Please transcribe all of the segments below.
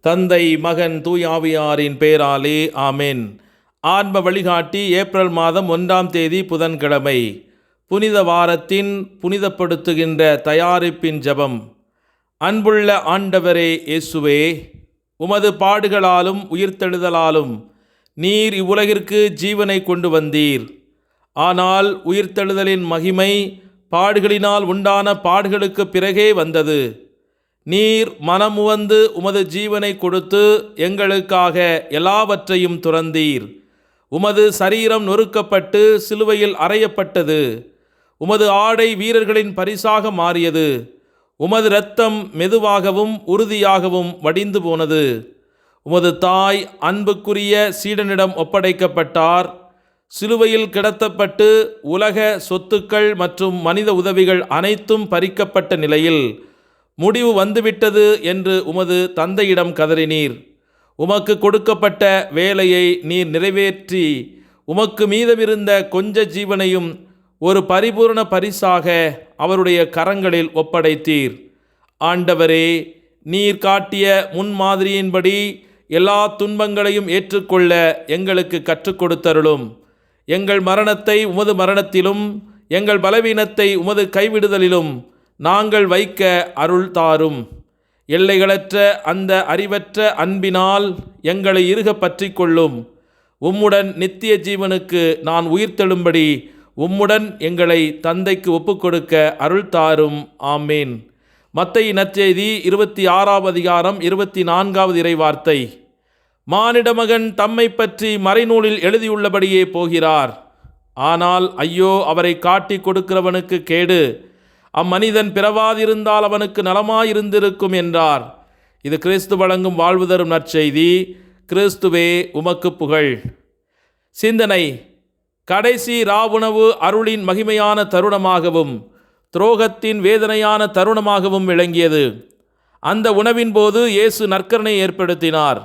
தந்தை, மகன், தூய் ஆவியாரின் பெயராலே ஆமென். ஆன்ம வழிகாட்டி ஏப்ரல் மாதம் 1ஆம் தேதி புதன்கிழமை. புனித வாரத்தின் புனிதப்படுத்துகின்ற தயாரிப்பின் ஜெபம். அன்புள்ள ஆண்டவரே இயேசுவே, உமது பாடுகளாலும் உயிர்த்தெழுதலாலும் நீர் இவ்வுலகிற்கு ஜீவனை கொண்டு வந்தீர். ஆனால் உயிர்த்தெழுதலின் மகிமை பாடுகளினால் உண்டான பாடுகளுக்கு பிறகே வந்தது. நீர் மனமுவந்து உமது ஜீவனை கொடுத்து எங்களுக்காக எல்லாவற்றையும் துறந்தீர். உமது சரீரம் நொறுக்கப்பட்டு சிலுவையில் அறையப்பட்டது. உமது ஆடை வீரர்களின் பரிசாக மாறியது. உமது இரத்தம் மெதுவாகவும் உறுதியாகவும் வடிந்து போனது. உமது தாய் அன்புக்குரிய சீடனிடம் ஒப்படைக்கப்பட்டார். சிலுவையில் கிடத்தப்பட்டு உலக சொத்துக்கள் மற்றும் மனித உதவிகள் அனைத்தும் பறிக்கப்பட்ட நிலையில் முடிவு வந்துவிட்டது என்று உமது தந்தையிடம் கதறினீர். உமக்கு கொடுக்கப்பட்ட வேலையை நீர் நிறைவேற்றி உமக்கு மீதமிருந்த கொஞ்ச ஜீவனையும் ஒரு பரிபூரண பரிசாக அவருடைய கரங்களில் ஒப்படைத்தீர். ஆண்டவரே, நீர் காட்டிய முன்மாதிரியின்படி எல்லா துன்பங்களையும் ஏற்றுக்கொள்ள எங்களுக்கு கற்றுக் கொடுத்தருளும். எங்கள் மரணத்தை உமது மரணத்திலும் எங்கள் பலவீனத்தை உமது கைவிடுதலிலும் நாங்கள் வைக்க அருள் தாரும். எல்லைகளற்ற அந்த அறிவற்ற அன்பினால் எங்களை இறுக பற்றி கொள்ளும். உம்முடன் நித்திய ஜீவனுக்கு நான் உயிர்த்தெழும்படி உம்முடன் எங்களை தந்தைக்கு ஒப்புக்கொடுக்க அருள் தாரும். ஆமேன். மத்தேயு நற்செய்தி 26ஆம் அதிகாரம் 24வது இறைவார்த்தை. மானிட மகன் தம்மை பற்றி மறைநூலில் எழுதியுள்ளபடியே போகிறார். ஆனால் ஐயோ, அவரை காட்டி கொடுக்கிறவனுக்கு கேடு. அம்மனிதன் பிறவாதிருந்தால் அவனுக்கு நலமாயிருந்திருக்கும் என்றார். இது கிறிஸ்து வழங்கும் வாழ்வு தரும் நற்செய்தி. கிறிஸ்துவே உமக்கு புகழ். சிந்தனை. கடைசி ராவுணவு அருளின் மகிமையான தருணமாகவும் துரோகத்தின் வேதனையான தருணமாகவும் விளங்கியது. அந்த உணவின் போது இயேசு நற்கருணை ஏற்படுத்தினார்.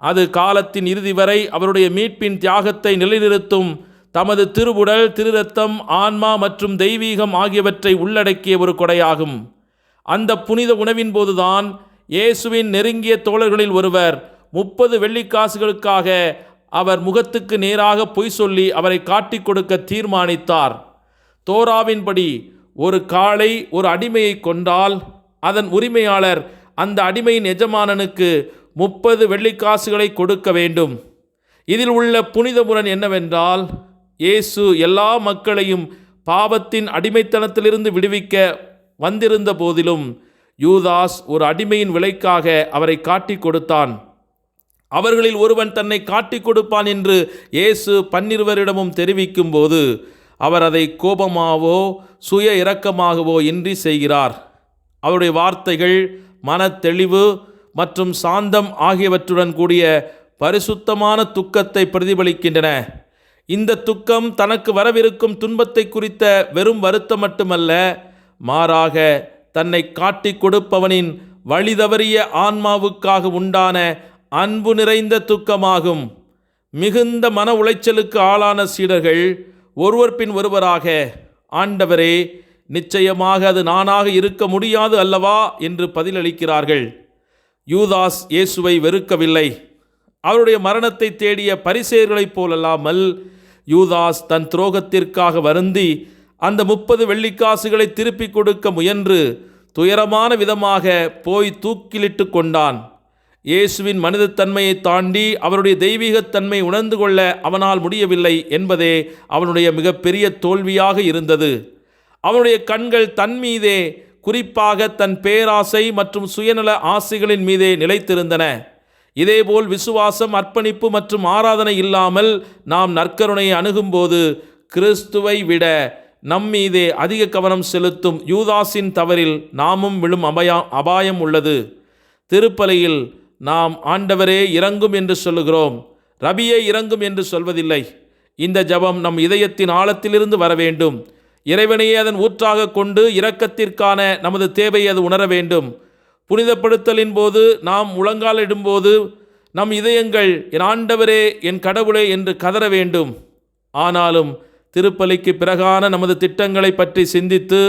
அது காலத்தின் இறுதி வரை அவருடைய மீட்பின் தியாகத்தை நிலைநிறுத்தும் தமது திருவுடல், திருரத்தம், ஆன்மா மற்றும் தெய்வீகம் ஆகியவற்றை உள்ளடக்கிய ஒரு கொடையாகும். அந்த புனித உணவின் போதுதான் இயேசுவின் நெருங்கிய தோழர்களில் ஒருவர் 30 வெள்ளிக்காசுகளுக்காக அவர் முகத்துக்கு நேராக பொய் சொல்லி அவரை காட்டிக் கொடுக்க தீர்மானித்தார். தோராவின்படி ஒரு காளை ஒரு அடிமையை கொண்டால் அதன் உரிமையாளர் அந்த அடிமையின் எஜமானனுக்கு 30 வெள்ளிக்காசுகளை கொடுக்க வேண்டும். இதில் உள்ள புனித முரண் என்னவென்றால், இயேசு எல்லா மக்களையும் பாவத்தின் அடிமைத்தனத்திலிருந்து விடுவிக்க வந்திருந்த போதிலும் யூதாஸ் ஒரு அடிமையின் விலைக்காக அவரை காட்டிக் கொடுத்தான். அவர்களில் ஒருவன் தன்னை காட்டிக் கொடுப்பான் என்று இயேசு 12 தெரிவிக்கும் போது அவர் அதை கோபமாகவோ சுய இரக்கமாகவோ இன்றி செய்கிறார். அவருடைய வார்த்தைகள் மனத்தெளிவு மற்றும் சாந்தம் ஆகியவற்றுடன் கூடிய பரிசுத்தமான துக்கத்தை பிரதிபலிக்கின்றன. இந்த துக்கம் தனக்கு வரவிருக்கும் துன்பத்தை குறித்த வெறும் வருத்தம் மட்டுமல்ல, மாறாக தன்னை காட்டிக் கொடுப்பவனின் வழிதவறிய ஆன்மாவுக்காக உண்டான அன்பு நிறைந்த துக்கமாகும். மிகுந்த மன உளைச்சலுக்கு ஆளான சீடர்கள் ஒருவர் பின் ஒருவராக, ஆண்டவரே, நிச்சயமாக அது நானாக இருக்க முடியாது அல்லவா என்று பதிலளிக்கிறார்கள். யூதாஸ் இயேசுவை வெறுக்கவில்லை. அவருடைய மரணத்தை தேடிய பரிசேயர்களைப் போலல்லாமல் யூதாஸ் தன் துரோகத்திற்காக வருந்தி அந்த 30 வெள்ளிக்காசுகளை திருப்பிக் கொடுக்க முயன்று துயரமான விதமாக போய் தூக்கிலிட்டு கொண்டான். இயேசுவின் மனிதத்தன்மையை தாண்டி அவருடைய தெய்வீகத்தன்மை உணர்ந்து கொள்ள அவனால் முடியவில்லை என்பதே அவனுடைய மிகப்பெரிய தோல்வியாக இருந்தது. அவனுடைய கண்கள் தன் மீதே, குறிப்பாக தன் பேராசை மற்றும் சுயநல ஆசைகளின் மீதே நிலைத்திருந்தன. இதேபோல் விசுவாசம், அர்ப்பணிப்பு மற்றும் ஆராதனை இல்லாமல் நாம் நற்கருணையை அணுகும்போது கிறிஸ்துவை விட நம்மீதே அதிக கவனம் செலுத்தும் யூதாஸின் தவறில் நாமும் விழும் அபாயம் உள்ளது. திருப்பலியில் நாம் ஆண்டவரே இறங்கும் என்று சொல்லுகிறோம், ரபியே இறங்கும் என்று சொல்வதில்லை. இந்த ஜெபம் நம் இதயத்தின் ஆழத்திலிருந்து வர வேண்டும். இறைவனையே அதன் ஊற்றாக கொண்டு இரக்கத்திற்கான நமது தேவையை அது உணர வேண்டும். புனிதப்படுத்தலின் போது நாம் முழங்காலிடும்போது நம் இதயங்கள் என் ஆண்டவரே, என் கடவுளே என்று கதற வேண்டும். ஆனாலும் திருப்பலிக்கு பிறகான நமது திட்டங்களை பற்றி சிந்தித்து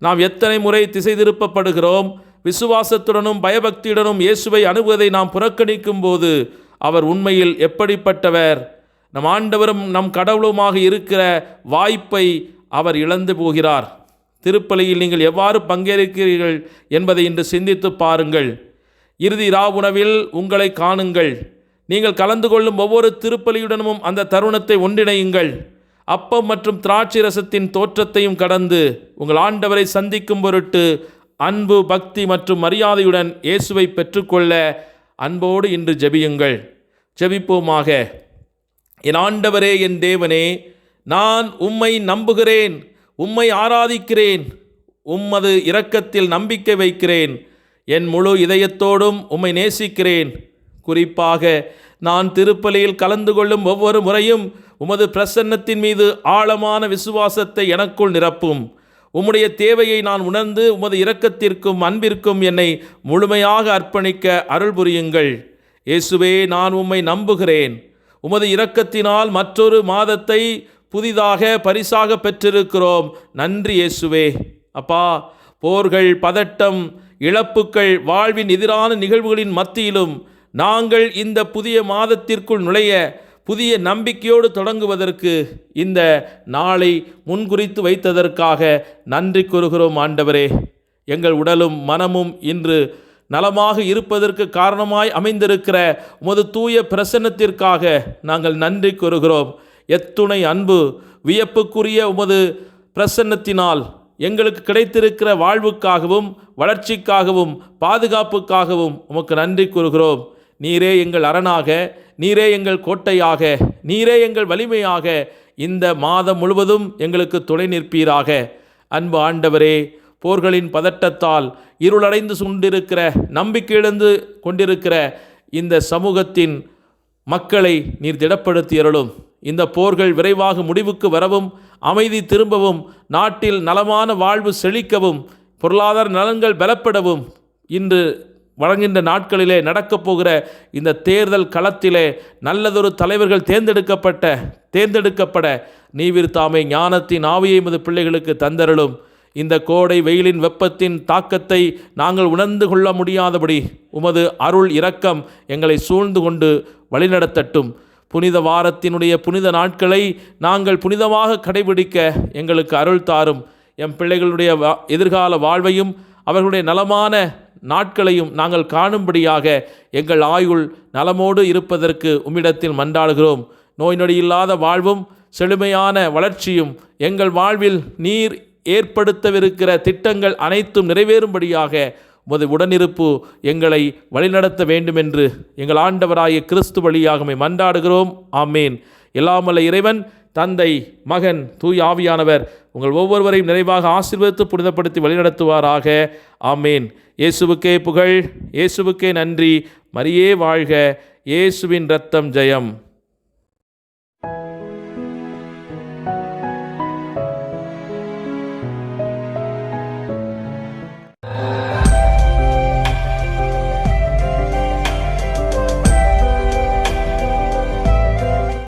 நாம் எத்தனை முறை திசை திருப்பப்படுகிறோம், விசுவாசத்துடனும் பயபக்தியுடனும் இயேசுவை அணுகுவதை நாம் புறக்கணிக்கும் போது அவர் உண்மையில் எப்படிப்பட்டவர், நம் ஆண்டவரும் நம் கடவுளுமாக இருக்கிற வாய்ப்பை அவர் இழந்து போகிறார். திருப்பலியில் நீங்கள் எவ்வாறு பங்கேற்கிறீர்கள் என்பதை இன்று சிந்தித்து பாருங்கள். இறுதி உணவில் உங்களை காணுங்கள். நீங்கள் கலந்து கொள்ளும் ஒவ்வொரு திருப்பலியுடனும் அந்த தருணத்தை ஒன்றிணையுங்கள். அப்பம் மற்றும் திராட்சை ரசத்தின் தோற்றத்தையும் கடந்து உங்கள் ஆண்டவரை சந்திக்கும் பொருட்டு அன்பு, பக்தி மற்றும் மரியாதையுடன் இயேசுவை பெற்றுக்கொள்ள அன்போடு இன்று ஜெபியுங்கள். ஜெபிப்போமாக. என் ஆண்டவரே, என் தேவனே, நான் உம்மை நம்புகிறேன், உம்மை ஆராதிக்கிறேன், உம்மது இரக்கத்தில் நம்பிக்கை வைக்கிறேன். என் முழு இதயத்தோடும் உம்மை நேசிக்கிறேன். குறிப்பாக நான் திருப்பலியில் கலந்து கொள்ளும் ஒவ்வொரு முறையும் உமது பிரசன்னத்தின் மீது ஆழமான விசுவாசத்தை எனக்குள் நிரப்பும். உம்முடைய தேவையை நான் உணர்ந்து உமது இரக்கத்திற்கும் அன்பிற்கும் என்னை முழுமையாக அர்ப்பணிக்க அருள் புரியுங்கள். இயேசுவே, நான் உம்மை நம்புகிறேன். உமது இரக்கத்தினால் மற்றொரு மாதத்தை புதிதாக பரிசாக பெற்றிருக்கிறோம். நன்றி இயேசுவே. அப்பா, போர்கள், பதட்டம், இழப்புக்கள், வாழ்வின் எதிரான நிகழ்வுகளின் மத்தியிலும் நாங்கள் இந்த புதிய மாதத்திற்குள் நுழைய புதிய நம்பிக்கையோடு தொடங்குவதற்கு இந்த நாளை முன்குறித்து வைத்ததற்காக நன்றி கூறுகிறோம். ஆண்டவரே, எங்கள் உடலும் மனமும் இன்று நலமாக இருப்பதற்கு காரணமாய் அமைந்திருக்கிற உமது தூய பிரசன்னத்திற்காக நாங்கள் நன்றி கூறுகிறோம். எத்துணை அன்பு! வியப்புக்குரிய உமது பிரசன்னத்தினால் எங்களுக்கு கிடைத்திருக்கிற வாழ்வுக்காகவும் வளர்ச்சிக்காகவும் பாதுகாப்புக்காகவும் உமக்கு நன்றி கூறுகிறோம். நீரே எங்கள் அரணாக, நீரே எங்கள் கோட்டையாக, நீரே எங்கள் வலிமையாக இந்த மாதம் முழுவதும் எங்களுக்கு துணை நிற்பீராக. அன்பு ஆண்டவரே, போர்களின் பதட்டத்தால் இருளடைந்து கொண்டிருக்கிற, நம்பிக்கை இழந்து கொண்டிருக்கிற இந்த சமூகத்தின் மக்களை நீர் திடப்படுத்தி அருளும். இந்த போர்கள் விரைவாக முடிவுக்கு வரவும், அமைதி திரும்பவும், நாட்டில் நலமான வாழ்வு செழிக்கவும், பொருளாதார நலன்கள் பலப்படவும், இன்று வழங்குகின்ற நாட்களிலே நடக்கப் போகிற இந்த தேர்தல் களத்திலே நல்லதொரு தலைவர்கள் தேர்ந்தெடுக்கப்பட நீவிர் தாமே ஞானத்தின் ஆவியை உமது பிள்ளைகளுக்கு தந்தருளும். இந்த கோடை வெயிலின் வெப்பத்தின் தாக்கத்தை நாங்கள் உணர்ந்து கொள்ள முடியாதபடி உமது அருள் இரக்கம் எங்களை சூழ்ந்து கொண்டு வழிநடத்தட்டும். புனித வாரத்தினுடைய புனித நாட்களை நாங்கள் புனிதமாக கடைபிடிக்க எங்களுக்கு அருள் தாரும். எம் பிள்ளைகளுடைய எதிர்கால வாழ்வையும் அவர்களுடைய நலமான நாட்களையும் நாங்கள் காணும்படியாக எங்கள் ஆயுள் நலமோடு இருப்பதற்கு உம்மிடத்தில் மன்றாடுகிறோம். நோய் நொடி இல்லாத வாழ்வும் செழுமையான வளர்ச்சியும் எங்கள் வாழ்வில் நீர் ஏற்படுத்தவிருக்கிற திட்டங்கள் அனைத்தும் நிறைவேறும்படியாக உமது உடனிருப்பு எங்களை வழிநடத்த வேண்டுமென்று எங்கள் ஆண்டவராகிய கிறிஸ்து வழியாக மன்றாடுகிறோம். ஆமேன். எல்லாமல்ல இறைவன், தந்தை, மகன், தூய ஆவியானவர் உங்கள் ஒவ்வொருவரையும் நிறைவாக ஆசீர்வதித்து புனிதப்படுத்தி வழிநடத்துவாராக. ஆமேன். இயேசுவுக்கே புகழ், இயேசுவுக்கே நன்றி. மரியே வாழ்க. இயேசுவின் இரத்தம் ஜெயம்.